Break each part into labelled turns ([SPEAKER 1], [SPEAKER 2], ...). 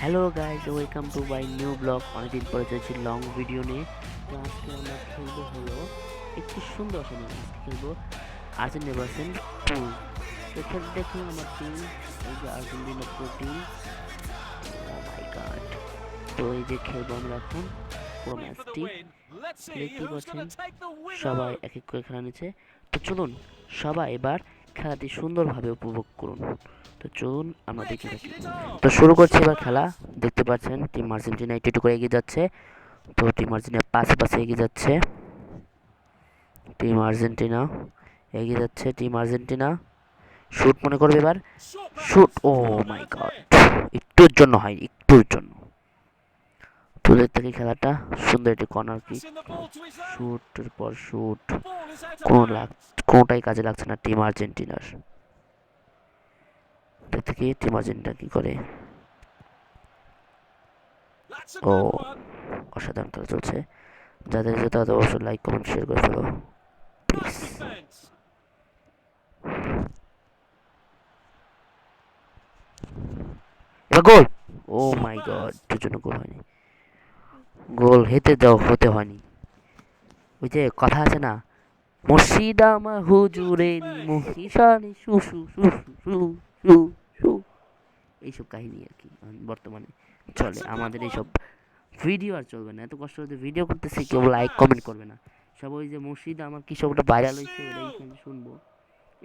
[SPEAKER 1] Hello guys, welcome to my new blog. অনেকদিন পরে চলছি লং ভিডিও নিয়ে। তো আজকে আমরা খেলবো হলো একটি সুন্দর সময়। আজকে খেলবো আর্জেন্টিনা ভার্সেস পুল। তো খেলতে দেখুন আমার টিম, এই যে আর্জেন্টিনা পুরো টিম। ও মাই গড! তো এই যে খেলবো আমরা এখন পুরো ম্যাচটি। দেখতেই পাচ্ছেন সবাই এক এক করে খেলা নিচ্ছে। তো চলুন সবাই এবার খেলাটি সুন্দরভাবে উপভোগ করুন। তো চলুন আমরা দেখতে থাকি। তো শুরু করছি এবার খেলা। দেখতে পাচ্ছেন টিম আর্জেন্টিনা একটু একটু করে এগিয়ে যাচ্ছে। তো টিম আর্জেন্টিনা পাশে পাশে এগিয়ে যাচ্ছে। টিম আর্জেন্টিনা এগিয়ে যাচ্ছে। টিম আর্জেন্টিনা শুট মনে করবে এবার। শুট! ও মাই গড! একটুর জন্য হয়, একটুর জন্য। তুলে থেকে খেলাটা সুন্দর একটি কর্নার কিক। শুটের পর শুট, কোনোটাই কাজে লাগছে না টিম আর্জেন্টিনার। দেখতে টিম আর্জেন্টিনা কি করে। ও, অসাধারণ খেলা চলছে। যাদের যেতে তাদের অবশ্যই লাইক কমেন্ট শেয়ার করে ফেলো প্লিজ। এবার গোল! ও মাই গড, দুজনে গোল হয়নি। গোল হেতে যাও, হতে হয়নি। ওই যে কথা আছে না, মুর্শিদামা হুজুরেরি মহিষানি শু শু শু শু শু শু, এইসব কাহিনী আর কি বর্তমানে চলে। আমাদের এইসব ভিডিও আর চলবে না। এত কষ্ট করে ভিডিও করতেছি, কেউ লাইক কমেন্ট করবে না। সব ওই যে মুর্শিদ আমার কি সবটা ভাইরাল হয়েছে, ওটাই শুনবো।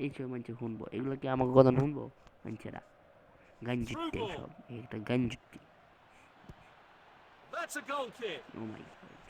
[SPEAKER 1] এই সব মানুষ শুনবো, এগুলো কি আমাকে কথা শুনবো মানুষেরা? গাঞ্জুট্টি সব, একটা গাঞ্জুট্টি। ও মাই god!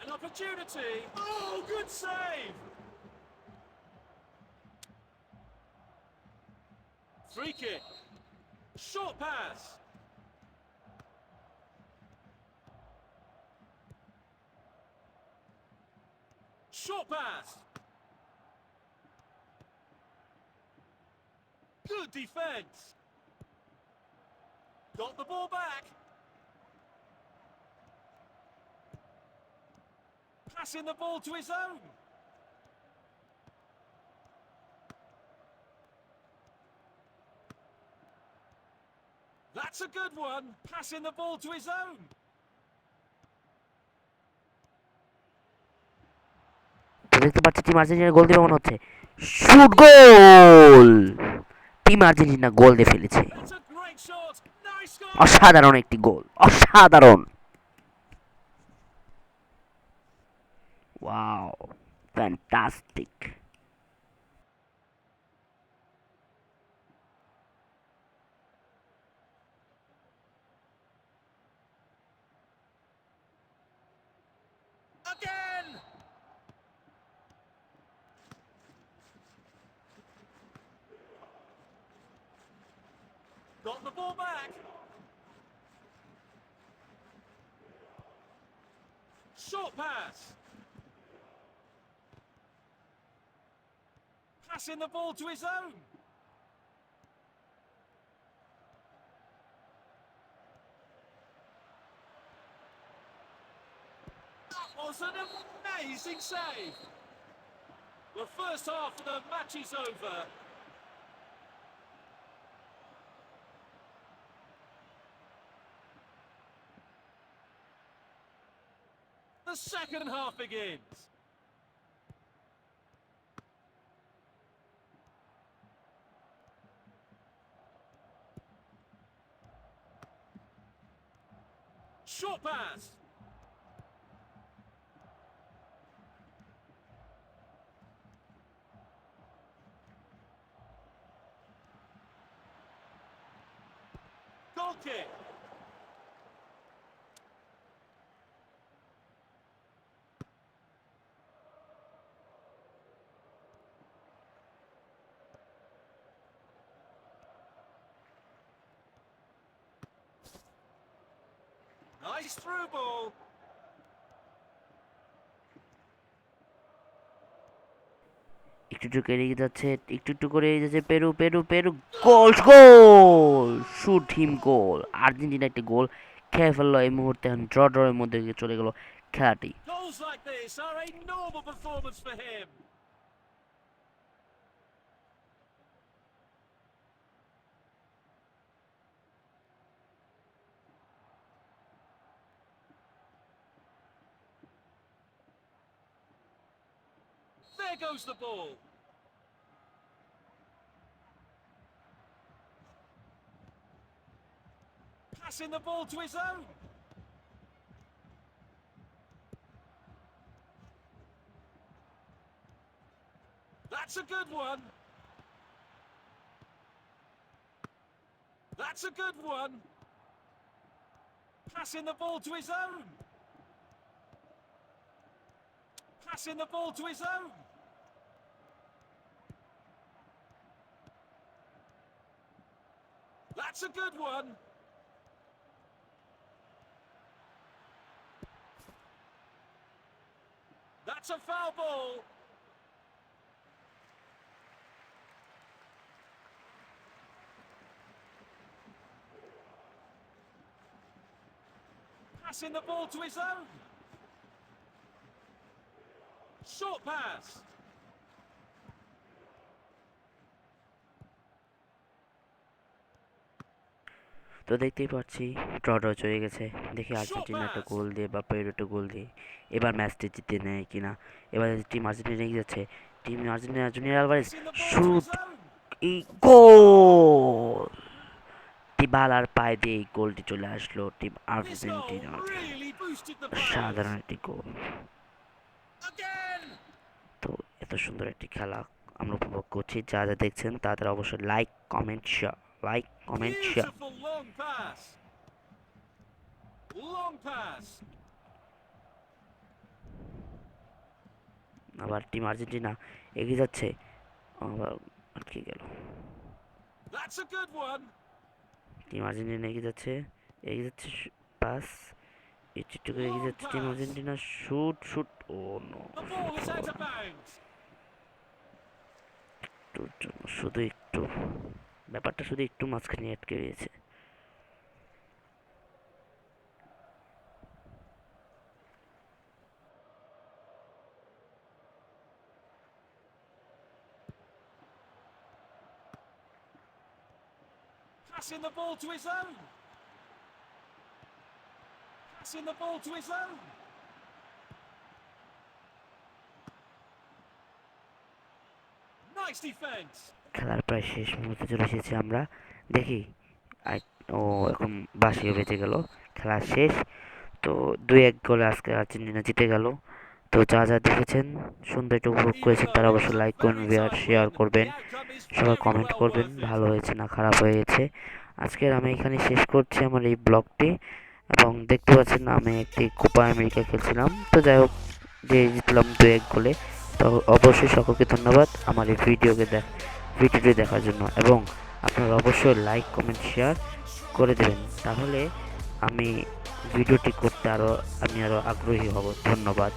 [SPEAKER 2] An opportunity. Oh, good save. Free kick. Short pass. Short pass. Good defence. Got the ball back. Passing the ball to his own. That's a good one. Passing the ball to his own.
[SPEAKER 1] তো দেখতে পাচ্ছি team Argentina গোল দেবে মনে হচ্ছে। Shoot! গোল! Team Argentina গোল দিয়ে ফেলেছে।
[SPEAKER 2] That's a great shot. Nice goal.
[SPEAKER 1] অসাধারণ একটি গোল, অসাধারণ! Wow, fantastic!
[SPEAKER 2] Again. Got the ball back. Short pass. Passing the ball to his own. That was an amazing save. The first half of the match is over. The second half begins. Short pass. Goal kick. Nice through ball.
[SPEAKER 1] একটু একটু করে এগিয়ে যাচ্ছে, একটু একটু করে এগিয়ে যাচ্ছে পেরু পেরু পেরু, গোল গোল, শুট হিম গোল। আর্জেন্টিনা একটি গোল খেয়ে ফেললো এই মুহূর্তে, এখন ড্রয়ের মধ্যে চলে গেল খেলাটি।
[SPEAKER 2] Goals like this are a normal performance for him. There goes the ball. Passing the ball to his own. That's a good one. That's a good one. Passing the ball to his own. Passing the ball to his own. That's a good one. That's a foul ball. Passing the ball to his own. Short pass.
[SPEAKER 1] তো দেখতেই পাচ্ছি draw চলে গেছে। দেখি Argentina একটা গোল দিয়ে বা Peru একটা গোল দিয়ে এবার ম্যাচটি জিতে নেয় কিনা। এবার টিম আর্জেন্টিনা এগিয়ে যাচ্ছে, team Argentina junior Alvarez shoot, এই গোল, ডিবালার পায়ে দিয়ে এই গোলটি চলে আসলো টিম আর্জেন্টিনার। সাধারণ একটি গোল। তো এত সুন্দর একটি খেলা আমরা উপভোগ করছি, যারা দেখছেন তাদের অবশ্যই like comment share, like comment share.
[SPEAKER 2] Beautiful long pass. Long pass.
[SPEAKER 1] আবার টিম আর্জেন্টিনা এগিয়ে যাচ্ছে, আবার আটকে গেল।
[SPEAKER 2] That's a good one.
[SPEAKER 1] Team Argentina এগিয়ে যাচ্ছে, এগিয়ে যাচ্ছে, পাস একটু করে এগিয়ে যাচ্ছে team Argentina, shoot shoot, oh no,
[SPEAKER 2] The ball is out of bounds.
[SPEAKER 1] একটুর জন্য শুধু একটু, ব্যাপারটা শুধু একটু মাঝখানে আটকে রয়েছে।
[SPEAKER 2] Passing the ball to his own. Passing the ball to his own. Nice defense.
[SPEAKER 1] খেলার প্রায় শেষ মুহূর্তে চলে এসেছি আমরা, দেখি ও এখন বাঁশিও বেজে গেল, খেলা শেষ। তো 2-1 গোলে আজকে আর্জেন্টিনা জিতে গেল। তো যা যা দেখেছেন সুন্দর একটু উপভোগ করেছেন তারা অবশ্যই লাইক করবেন, শেয়ার করবেন, সবাই কমেন্ট করবেন ভালো হয়েছে না খারাপ হয়ে গেছে। আজকের আমি এখানে শেষ করছি আমার এই ব্লগটি, এবং দেখতে পাচ্ছেন আমি একটি কোপা আমেরিকা খেলছিলাম। তো যাই হোক, যে জিতলাম 2-1 গোলে। তো অবশ্যই সকলকে ধন্যবাদ আমার এই ভিডিওটি দেখার জন্য, এবং আপনারা অবশ্যই লাইক কমেন্ট শেয়ার করে দেবেন, তাহলে আমি ভিডিওটি করতে আমি আরও আগ্রহী হব। ধন্যবাদ।